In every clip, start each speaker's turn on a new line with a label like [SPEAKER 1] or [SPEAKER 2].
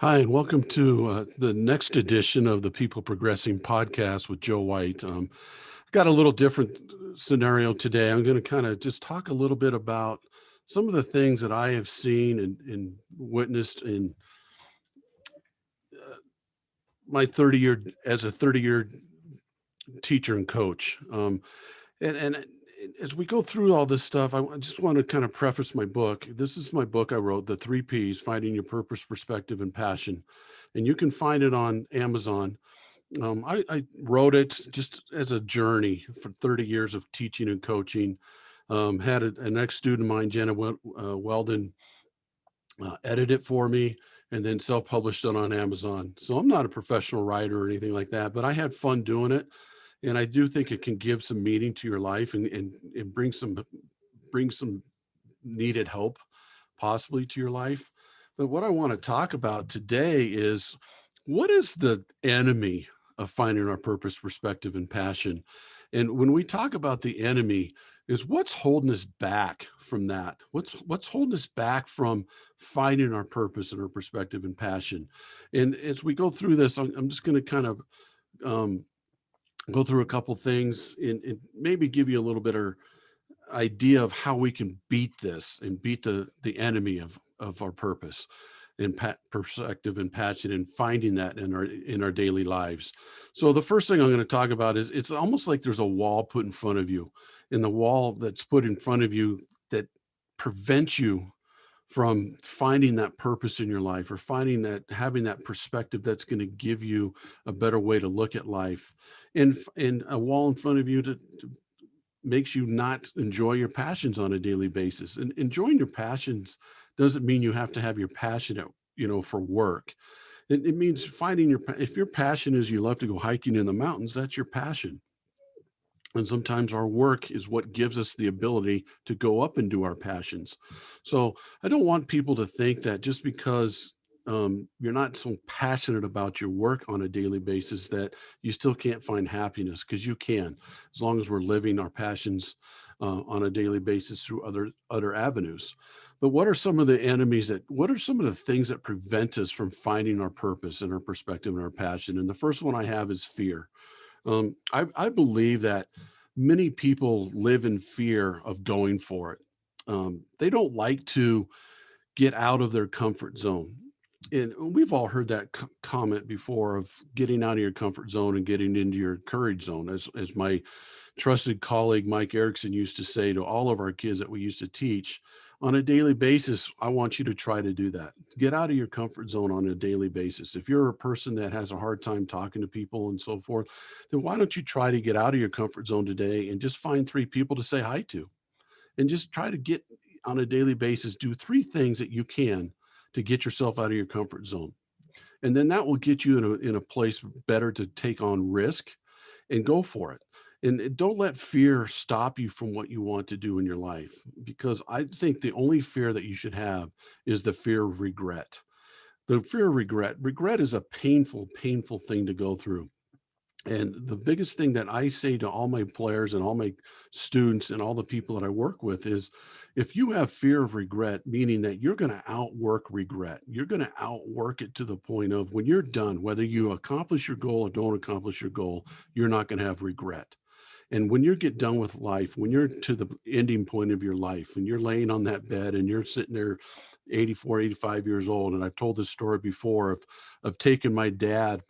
[SPEAKER 1] Hi, and welcome to the next edition of the People Progressing podcast with Joe White. Got a little different scenario today. I'm going to kind of just talk a little bit about some of the things that I have seen and witnessed in uh, my 30 year as a 30-year teacher and coach. And as we go through all this stuff, I just want to kind of preface my book. This is my book I wrote, The Three Ps: Finding Your Purpose, Perspective, and Passion. And you can find it on Amazon. I wrote it just as a journey for 30 years of teaching and coaching. Had an ex-student of mine, Jenna Weldon, edit it for me and then self-published it on Amazon. So I'm not a professional writer or anything like that, but I had fun doing it. And I do think it can give some meaning to your life and bring some needed help possibly to your life. But what I want to talk about today is what is the enemy of finding our purpose, perspective, and passion? And when we talk about the enemy, is what's holding us back from that? What's holding us back from finding our purpose and our perspective and passion? And as we go through this, I'm just going to kind of um, go through a couple things and maybe give you a little bit of idea of how we can beat this and beat the enemy of our purpose and perspective and passion and finding that in our daily lives. So the first thing I'm going to talk about is it's almost like there's a wall put in front of you, and the wall that's put in front of you that prevents you from finding that purpose in your life or finding that having that perspective that's going to give you a better way to look at life, and a wall in front of you to makes you not enjoy your passions on a daily basis. And enjoying your passions doesn't mean you have to have your passion for work. It means finding if your passion is you love to go hiking in the mountains, that's your passion. And sometimes our work is what gives us the ability to go up and do our passions. So I don't want people to think that just because you're not so passionate about your work on a daily basis that you still can't find happiness, because you can, as long as we're living our passions on a daily basis through other avenues. But what are some of the things that prevent us from finding our purpose and our perspective and our passion? And the first one I have is fear. I believe that many people live in fear of going for it. They don't like to get out of their comfort zone. And we've all heard that comment before of getting out of your comfort zone and getting into your courage zone. As my trusted colleague Mike Erickson used to say to all of our kids that we used to teach on a daily basis, I want you to try to do that. Get out of your comfort zone on a daily basis. If you're a person that has a hard time talking to people and so forth, then why don't you try to get out of your comfort zone today and just find three people to say hi to, and just try to get on a daily basis, do three things that you can to get yourself out of your comfort zone. And then that will get you in a place better to take on risk and go for it. And don't let fear stop you from what you want to do in your life, because I think the only fear that you should have is the fear of regret. The fear of regret. Regret is a painful, painful thing to go through. And the biggest thing that I say to all my players and all my students and all the people that I work with is, if you have fear of regret, meaning that you're going to outwork regret, you're going to outwork it to the point of when you're done, whether you accomplish your goal or don't accomplish your goal, you're not going to have regret. And when you get done with life, when you're to the ending point of your life and you're laying on that bed and you're sitting there 84, 85 years old, and I've told this story before of taking my dad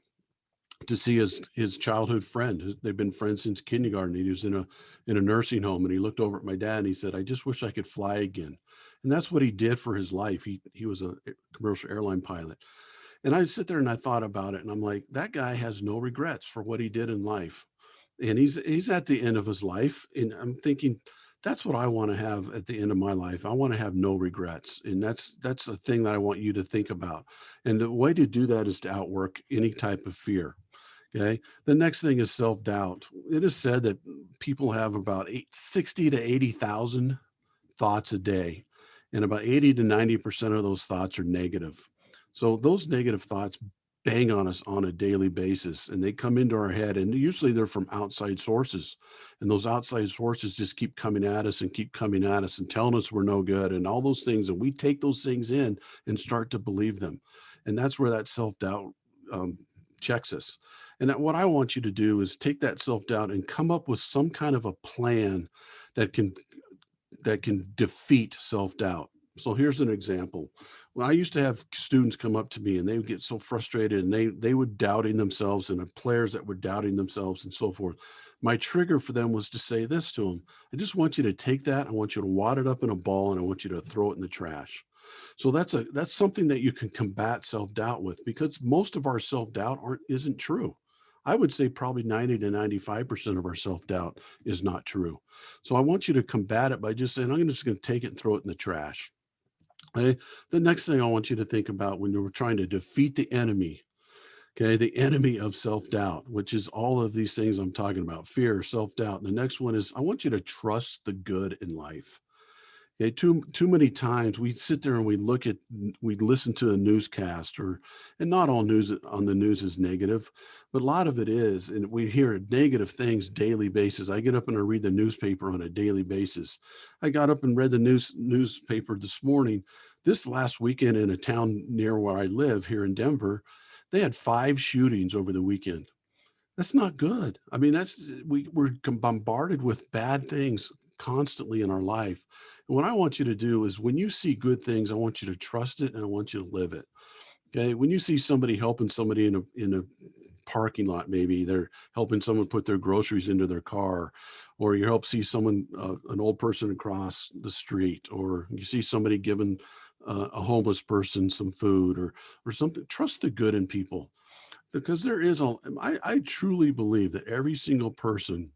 [SPEAKER 1] to see his childhood friend. They've been friends since kindergarten. He was in a nursing home, and he looked over at my dad and he said, "I just wish I could fly again." And that's what he did for his life. He was a commercial airline pilot. And I sit there and I thought about it, and I'm like, that guy has no regrets for what he did in life. And he's at the end of his life, and I'm thinking, that's what I want to have at the end of my life. I want to have no regrets. And that's a thing that I want you to think about. And the way to do that is to outwork any type of fear. Okay. The next thing is self doubt. It is said that people have about 60 to 80,000 thoughts a day, and about 80 to 90% of those thoughts are negative. So those negative thoughts bang on us on a daily basis, and they come into our head, and usually they're from outside sources, and those outside sources just keep coming at us and keep coming at us and telling us we're no good and all those things, and we take those things in and start to believe them, and that's where that self-doubt um, checks us. And that, what I want you to do is take that self-doubt and come up with some kind of a plan that can defeat self-doubt. So here's an example. When I used to have students come up to me and they would get so frustrated and they would doubting themselves, and players that were doubting themselves and so forth. My trigger for them was to say this to them: I just want you to take that, I want you to wad it up in a ball, and I want you to throw it in the trash. So that's something that you can combat self-doubt with, because most of our self-doubt aren't isn't true. I would say probably 90 to 95% of our self-doubt is not true. So I want you to combat it by just saying, I'm just going to take it and throw it in the trash. Okay. The next thing I want you to think about when you're trying to defeat the enemy, okay, the enemy of self-doubt, which is all of these things I'm talking about: fear, self-doubt. The next one is, I want you to trust the good in life. Yeah, too many times we sit there and we listen to a newscast, or, and not all news on the news is negative, but a lot of it is, and we hear negative things daily basis. I get up and I read the newspaper on a daily basis. I got up and read the newspaper this morning. This last weekend in a town near where I live here in Denver, they had 5 shootings over the weekend. That's not good. I mean, we're bombarded with bad things constantly in our life. And what I want you to do is, when you see good things, I want you to trust it and I want you to live it. Okay. When you see somebody helping somebody in a parking lot, maybe they're helping someone put their groceries into their car, or you help see someone, an old person across the street, or you see somebody giving a homeless person some food, or something. Trust the good in people, because there is I truly believe that every single person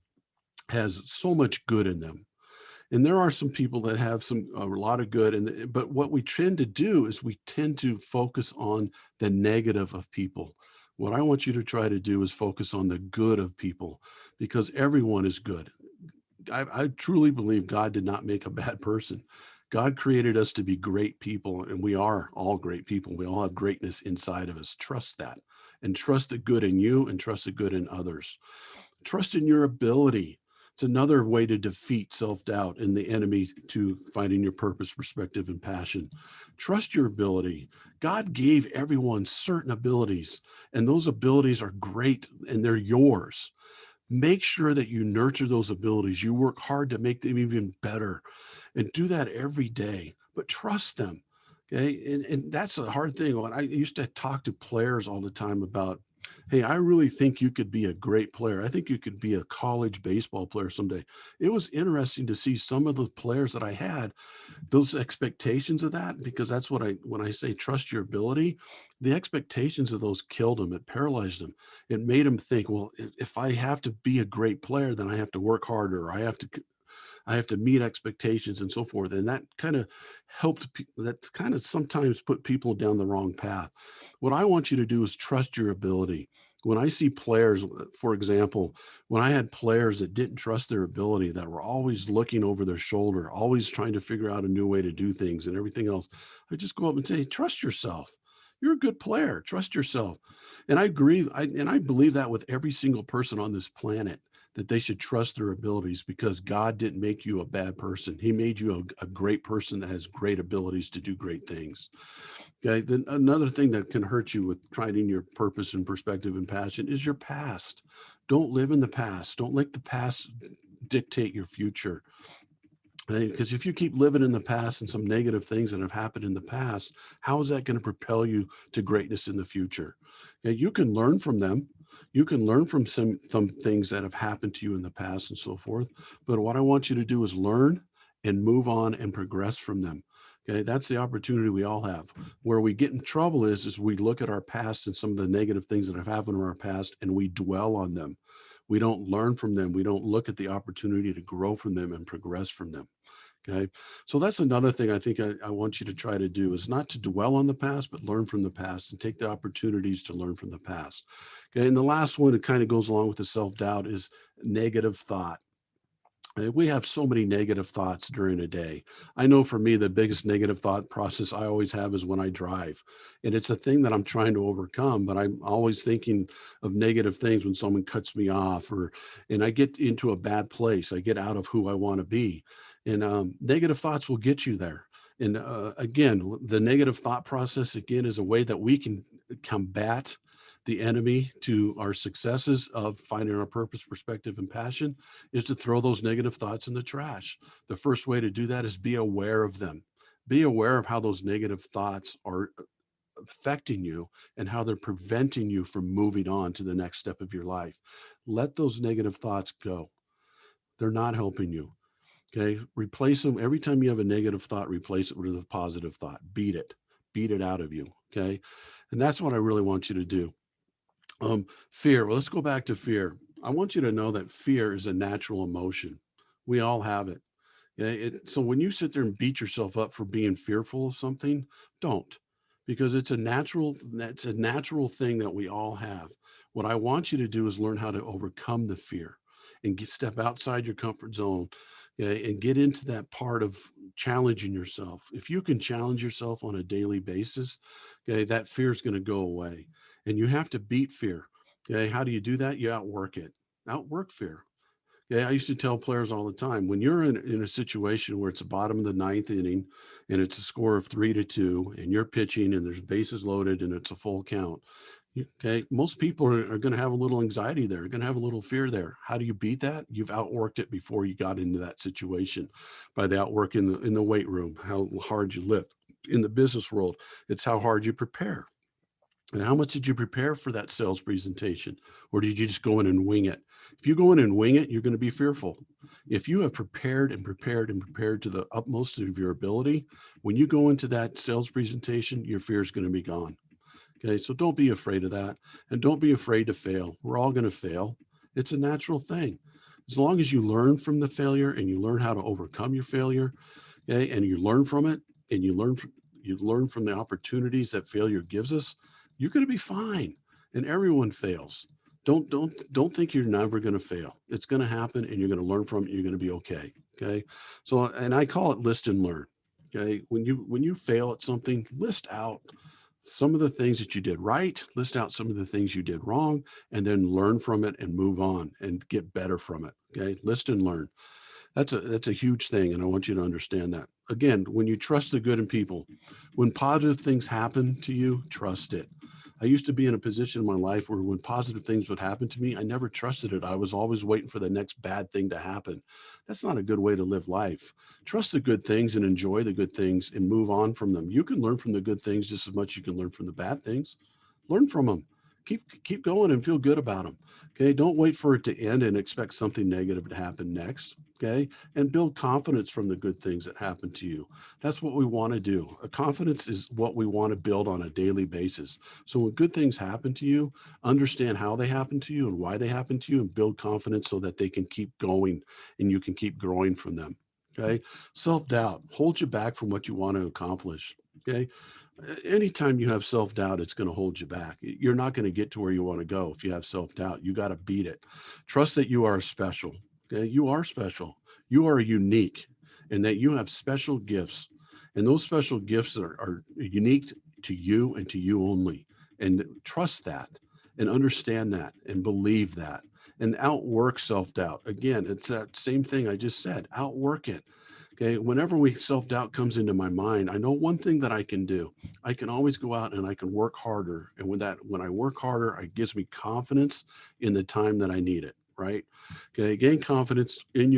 [SPEAKER 1] has so much good in them. And there are some people that have a lot of good, and but what we tend to do is we tend to focus on the negative of people. What I want you to try to do is focus on the good of people, because everyone is good. I truly believe God did not make a bad person. God created us to be great people, and we are all great people. We all have greatness inside of us. Trust that, and trust the good in you, and trust the good in others. Trust in your ability. It's another way to defeat self-doubt and the enemy to finding your purpose, perspective, and passion. Trust your ability. God gave everyone certain abilities, and those abilities are great and they're yours. Make sure that you nurture those abilities. You work hard to make them even better, and do that every day, but trust them. Okay. And that's a hard thing. When I used to talk to players all the time about, hey, I really think you could be a great player. I think you could be a college baseball player someday. It was interesting to see some of the players that I had, those expectations of that, because that's what when I say trust your ability, the expectations of those killed them. It paralyzed them. It made them think, well, if I have to be a great player, then I have to work harder. I have to meet expectations and so forth. And that kind of that's kind of sometimes put people down the wrong path. What I want you to do is trust your ability. When I see players, for example, when I had players that didn't trust their ability, that were always looking over their shoulder, always trying to figure out a new way to do things and everything else, I just go up and say, trust yourself. You're a good player. Trust yourself. And I agree. And I believe that with every single person on this planet, that they should trust their abilities, because God didn't make you a bad person. He made you a great person that has great abilities to do great things. Okay. Then another thing that can hurt you with finding your purpose and perspective and passion is your past. Don't live in the past. Don't let the past dictate your future. Because if you keep living in the past and some negative things that have happened in the past, how is that going to propel you to greatness in the future? Yeah, you can learn from them. You can learn from some things that have happened to you in the past and so forth. But what I want you to do is learn and move on and progress from them. Okay, that's the opportunity we all have. Where we get in trouble is we look at our past and some of the negative things that have happened in our past, and we dwell on them. We don't learn from them. We don't look at the opportunity to grow from them and progress from them. Okay. So that's another thing I think I want you to try to do, is not to dwell on the past, but learn from the past and take the opportunities to learn from the past. Okay. And the last one that kind of goes along with the self doubt is negative thought. We have so many negative thoughts during a day. I know for me, the biggest negative thought process I always have is when I drive. And it's a thing that I'm trying to overcome, but I'm always thinking of negative things when someone cuts me off and I get into a bad place. I get out of who I want to be. And negative thoughts will get you there. And again, the negative thought process, again, is a way that we can combat the enemy to our successes of finding our purpose, perspective, and passion is to throw those negative thoughts in the trash. The first way to do that is be aware of them. Be aware of how those negative thoughts are affecting you and how they're preventing you from moving on to the next step of your life. Let those negative thoughts go. They're not helping you. Okay. Replace them. Every time you have a negative thought, replace it with a positive thought. Beat it out of you. Okay. And that's what I really want you to do. Fear. Well, let's go back to fear. I want you to know that fear is a natural emotion. We all have it. Yeah. So when you sit there and beat yourself up for being fearful of something, don't, because it's a natural thing that we all have. What I want you to do is learn how to overcome the fear and step outside your comfort zone, okay, and get into that part of challenging yourself. If you can challenge yourself on a daily basis, okay, that fear is going to go away. And you have to beat fear. Okay. How do you do that? You outwork it. Outwork fear. Yeah, I used to tell players all the time, when you're in a situation where it's the bottom of the ninth inning and it's a score of 3-2 and you're pitching and there's bases loaded and it's a full count. Okay. Most people are going to have a little anxiety there, going to have a little fear there. How do you beat that? You've outworked it before you got into that situation by the outwork in the weight room, how hard you lift. In the business world, it's how hard you prepare. And how much did you prepare for that sales presentation? Or did you just go in and wing it? If you go in and wing it, you're going to be fearful. If you have prepared and prepared and prepared to the utmost of your ability, when you go into that sales presentation, your fear is going to be gone. Okay. So don't be afraid of that. And don't be afraid to fail. We're all going to fail. It's a natural thing. As long as you learn from the failure and you learn how to overcome your failure, okay, and you learn from it and you learn from the opportunities that failure gives us, you're going to be fine. And everyone fails. Don't think you're never going to fail. It's going to happen and you're going to learn from it. You're going to be okay. Okay. So, and I call it list and learn. Okay. When you fail at something, list out some of the things that you did right, list out some of the things you did wrong, and then learn from it and move on and get better from it. Okay. List and learn. That's a huge thing, and I want you to understand that. Again, when you trust the good in people, when positive things happen to you, trust it. I used to be in a position in my life where when positive things would happen to me, I never trusted it. I was always waiting for the next bad thing to happen. That's not a good way to live life. Trust the good things and enjoy the good things and move on from them. You can learn from the good things just as much as you can learn from the bad things. Learn from them. Keep going and feel good about them. Okay. Don't wait for it to end and expect something negative to happen next. Okay. And build confidence from the good things that happen to you. That's what we want to do. A confidence is what we want to build on a daily basis. So when good things happen to you, understand how they happen to you and why they happen to you and build confidence so that they can keep going and you can keep growing from them. Okay. Self-doubt holds you back from what you want to accomplish. Okay. Anytime you have self-doubt, it's going to hold you back. You're not going to get to where you want to go if you have self-doubt. You got to beat it. Trust that you are special. Okay, you are special. You are unique, and that you have special gifts, and those special gifts are unique to you and to you only. And trust that, and understand that, and believe that, and outwork self-doubt. Again, it's that same thing I just said. Outwork it. Okay, whenever we self-doubt comes into my mind, I know one thing that I can do. I can always go out and I can work harder. And when I work harder, it gives me confidence in the time that I need it, right? Okay, gain confidence in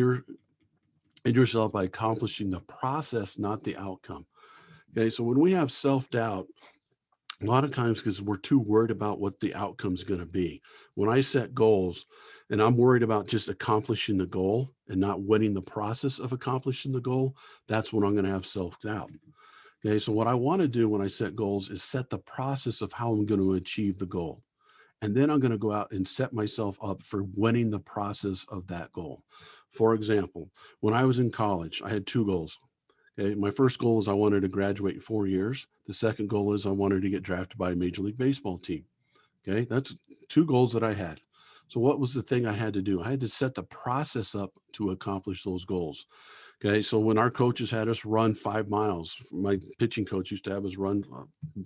[SPEAKER 1] yourself by accomplishing the process, not the outcome. Okay, so when we have self-doubt, a lot of times because we're too worried about what the outcome's going to be. When I set goals and I'm worried about just accomplishing the goal and not winning the process of accomplishing the goal, that's when I'm going to have self-doubt. Okay, so what I want to do when I set goals is set the process of how I'm going to achieve the goal. And then I'm going to go out and set myself up for winning the process of that goal. For example, when I was in college, I had two goals. Okay, my first goal is I wanted to graduate in 4 years. The second goal is I wanted to get drafted by a Major League Baseball team. Okay, that's two goals that I had. So what was the thing I had to do? I had to set the process up to accomplish those goals. Okay. So when our coaches had us run 5 miles, my pitching coach used to have us run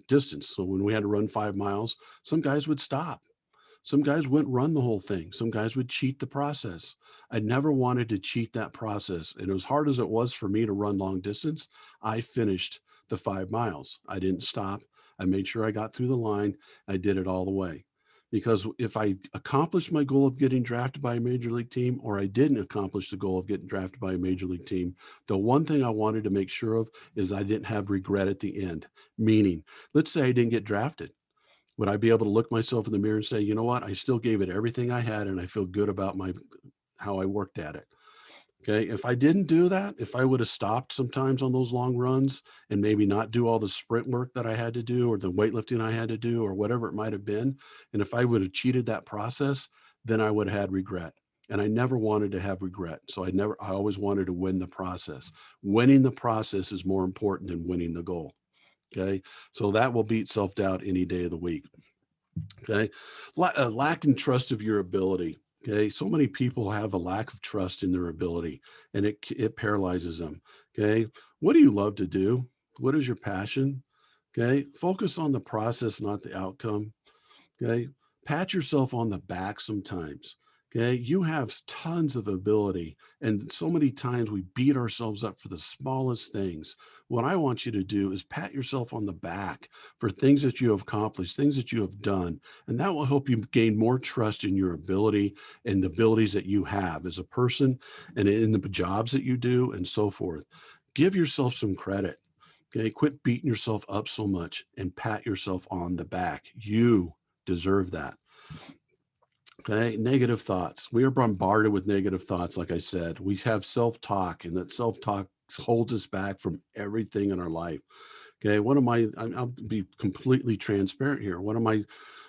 [SPEAKER 1] distance. So when we had to run 5 miles, some guys would stop. Some guys wouldn't run the whole thing. Some guys would cheat the process. I never wanted to cheat that process. And as hard as it was for me to run long distance, I finished the 5 miles. I didn't stop. I made sure I got through the line. I did it all the way. Because if I accomplished my goal of getting drafted by a major league team, or I didn't accomplish the goal of getting drafted by a major league team, the one thing I wanted to make sure of is I didn't have regret at the end. Meaning, let's say I didn't get drafted. Would I be able to look myself in the mirror and say, you know what, I still gave it everything I had and I feel good about my how I worked at it? Okay. If I didn't do that, if I would have stopped sometimes on those long runs and maybe not do all the sprint work that I had to do or the weightlifting I had to do or whatever it might have been, and if I would have cheated that process, then I would have had regret. And I never wanted to have regret. So I always wanted to win the process. Winning the process is more important than winning the goal. Okay. So that will beat self doubt any day of the week. Okay. Lack in trust of your ability. Okay. So many people have a lack of trust in their ability and it paralyzes them. Okay. What do you love to do? What is your passion? Okay. Focus on the process, not the outcome. Okay. Pat yourself on the back sometimes. Okay. You have tons of ability. And so many times we beat ourselves up for the smallest things. What I want you to do is pat yourself on the back for things that you have accomplished, things that you have done. And that will help you gain more trust in your ability and the abilities that you have as a person and in the jobs that you do and so forth. Give yourself some credit. Okay, quit beating yourself up so much and pat yourself on the back. You deserve that. Okay, negative thoughts. We are bombarded with negative thoughts. Like I said, we have self talk, and that self talk holds us back from everything in our life. Okay, one of my, I'll be completely transparent here. One of my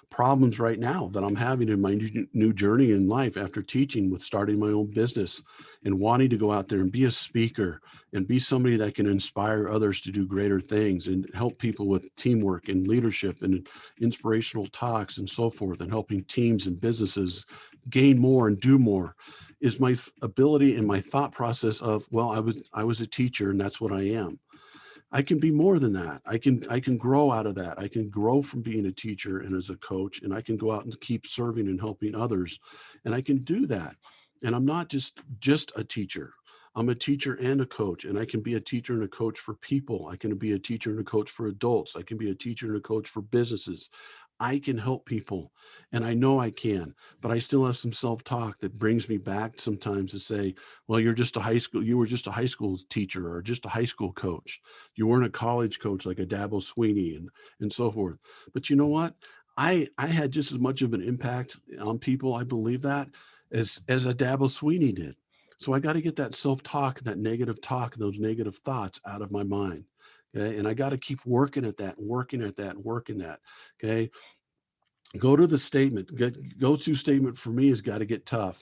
[SPEAKER 1] problems right now that I'm having in my new journey in life after teaching with starting my own business and wanting to go out there and be a speaker and be somebody that can inspire others to do greater things and help people with teamwork and leadership and inspirational talks and so forth and helping teams and businesses gain more and do more is my ability and my thought process of, well, I was a teacher and that's what I am. I can be more than that. I can grow out of that. I can grow from being a teacher and as a coach, and I can go out and keep serving and helping others. And I can do that. And I'm not just a teacher. I'm a teacher and a coach, and I can be a teacher and a coach for people. I can be a teacher and a coach for adults. I can be a teacher and a coach for businesses. I can help people, and I know I can, but I still have some self-talk that brings me back sometimes to say, well, you were just a high school teacher or just a high school coach. You weren't a college coach like a Dabo Sweeney and so forth. But you know what? I had just as much of an impact on people. I believe that as a Dabo Sweeney did. So I got to get that self-talk, that negative talk, those negative thoughts out of my mind. Okay. And I got to keep working at that and working at that and working that. Okay. Go to the statement. Go-to statement for me has got to get tough.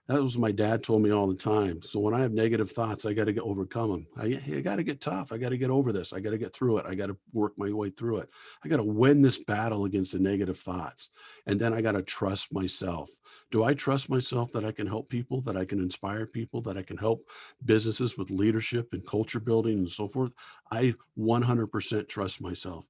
[SPEAKER 1] That was my dad told me all the time. So when I have negative thoughts, I got to overcome them. I got to get tough. I got to get over this. I got to get through it. I got to work my way through it. I got to win this battle against the negative thoughts. And then I got to trust myself. Do I trust myself that I can help people, that I can inspire people, that I can help businesses with leadership and culture building and so forth? I 100% trust myself.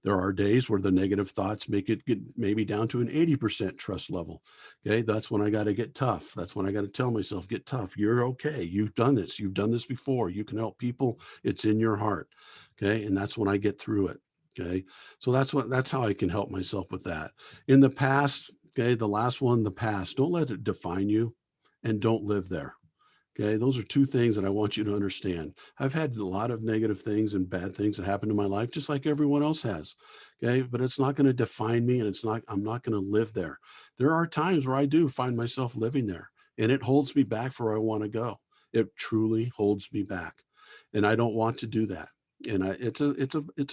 [SPEAKER 1] There are days where the negative thoughts make it get maybe down to an 80% trust level. Okay. That's when I got to get tough. That's when I got to tell myself, get tough. You're okay. You've done this. You've done this before. You can help people. It's in your heart. Okay. And that's when I get through it. Okay. So that's how I can help myself with that. In the past, okay, the last one, the past, don't let it define you and don't live there. Okay, those are two things that I want you to understand. I've had a lot of negative things and bad things that happen in my life, just like everyone else has. Okay, but it's not going to define me, and I'm not going to live there. There are times where I do find myself living there, and it holds me back for where I want to go. It truly holds me back, and I don't want to do that. And it's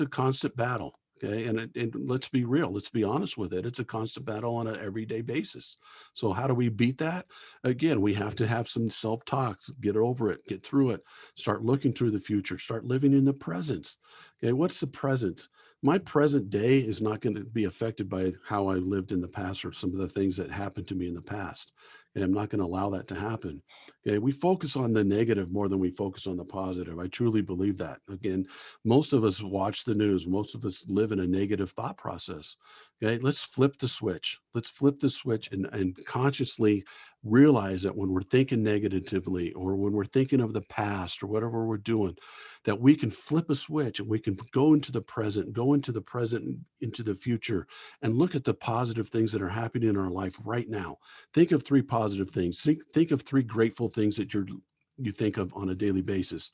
[SPEAKER 1] a constant battle. Okay, and let's be real, let's be honest with it. It's a constant battle on an everyday basis. So how do we beat that? Again, we have to have some self-talk, get over it, get through it, start looking through the future, start living in the presence. Okay, what's the present? my present day is not going to be affected by how I lived in the past or some of the things that happened to me in the past. And I'm not going to allow that to happen. Okay. We focus on the negative more than we focus on the positive. I truly believe that. Again, most of us watch the news, most of us live in a negative thought process. Okay. Let's flip the switch. Let's flip the switch and consciously realize that when we're thinking negatively or when we're thinking of the past or whatever we're doing, that we can flip a switch and we can go into the present, and into the future, and look at the positive things that are happening in our life right now. Think of three positive things. Think of three grateful things that you think of on a daily basis.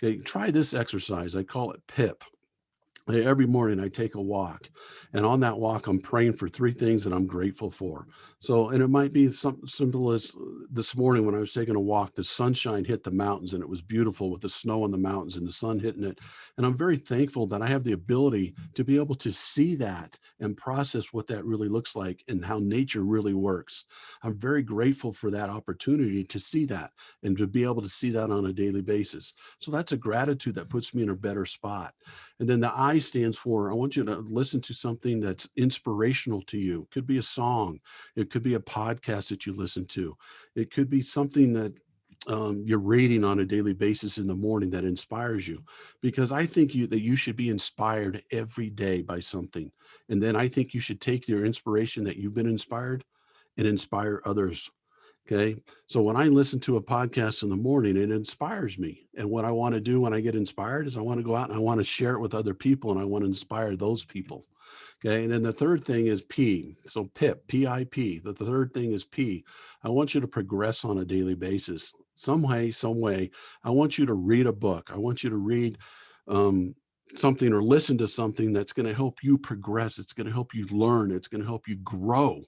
[SPEAKER 1] Okay, try this exercise. I call it PIP. Every morning I take a walk, and on that walk I'm praying for three things that I'm grateful for. So, and it might be something simple as this morning when I was taking a walk, the sunshine hit the mountains and it was beautiful with the snow on the mountains and the sun hitting it. And I'm very thankful that I have the ability to be able to see that and process what that really looks like and how nature really works. I'm very grateful for that opportunity to see that and to be able to see that on a daily basis. So that's a gratitude that puts me in a better spot. And then the I stands for, I want you to listen to something that's inspirational to you. It could be a song. It could be a podcast that you listen to. It could be something that you're reading on a daily basis in the morning that inspires you, because I think that you should be inspired every day by something. And then I think you should take your inspiration that you've been inspired and inspire others. Okay. So when I listen to a podcast in the morning, it inspires me. And what I want to do when I get inspired is I want to go out and I want to share it with other people and I want to inspire those people. Okay. And then the third thing is P. So PIP, PIP. The third thing is P. I want you to progress on a daily basis. Some way, some way. I want you to read a book. I want you to read um, something or listen to something that's going to help you progress. It's going to help you learn. It's going to help you grow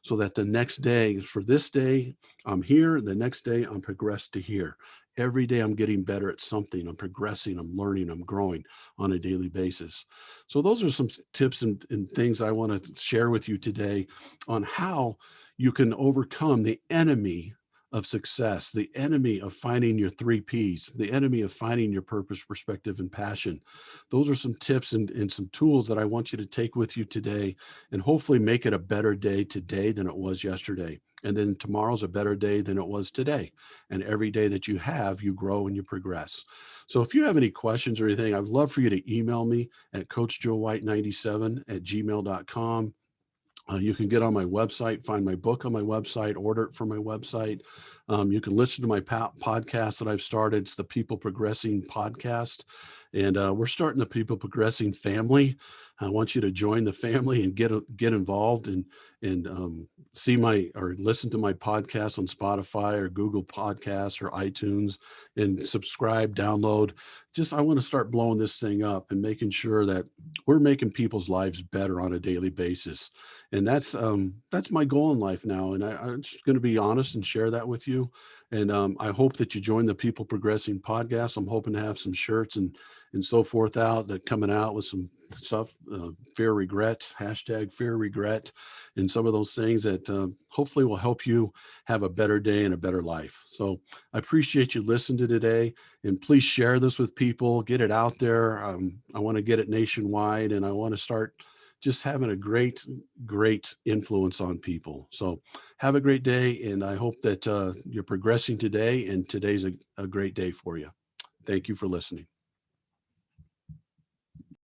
[SPEAKER 1] so that the next day, for this day, I'm here. The next day, I'm progressed to here. Every day, I'm getting better at something. I'm progressing. I'm learning. I'm growing on a daily basis. So, those are some tips and things I want to share with you today on how you can overcome the enemy of success, the enemy of finding your three P's, the enemy of finding your purpose, perspective, and passion. Those are some tips and some tools that I want you to take with you today and hopefully make it a better day today than it was yesterday. And then tomorrow's a better day than it was today. And every day that you have, you grow and you progress. So if you have any questions or anything, I'd love for you to email me at coachjoewhite97@gmail.com. You can get on my website, find my book on my website, order it from my website. You can listen to my podcast that I've started. It's the People Progressing podcast. And we're starting the People Progressing family. I want you to join the family and get involved and see my or listen to my podcast on Spotify or Google Podcasts or iTunes and subscribe, download. Just I want to start blowing this thing up and making sure that we're making people's lives better on a daily basis. And that's my goal in life now. And I'm just going to be honest and share that with you. And I hope that you join the People Progressing podcast. I'm hoping to have some shirts and so forth out that coming out with some stuff, fear regrets, hashtag fear regret, and some of those things that hopefully will help you have a better day and a better life. So I appreciate you listening to today, and please share this with people, get it out there. I want to get it nationwide, and I want to start just having a great influence on people. So have a great day. And I hope that you're progressing today and today's a great day for you. Thank you for listening.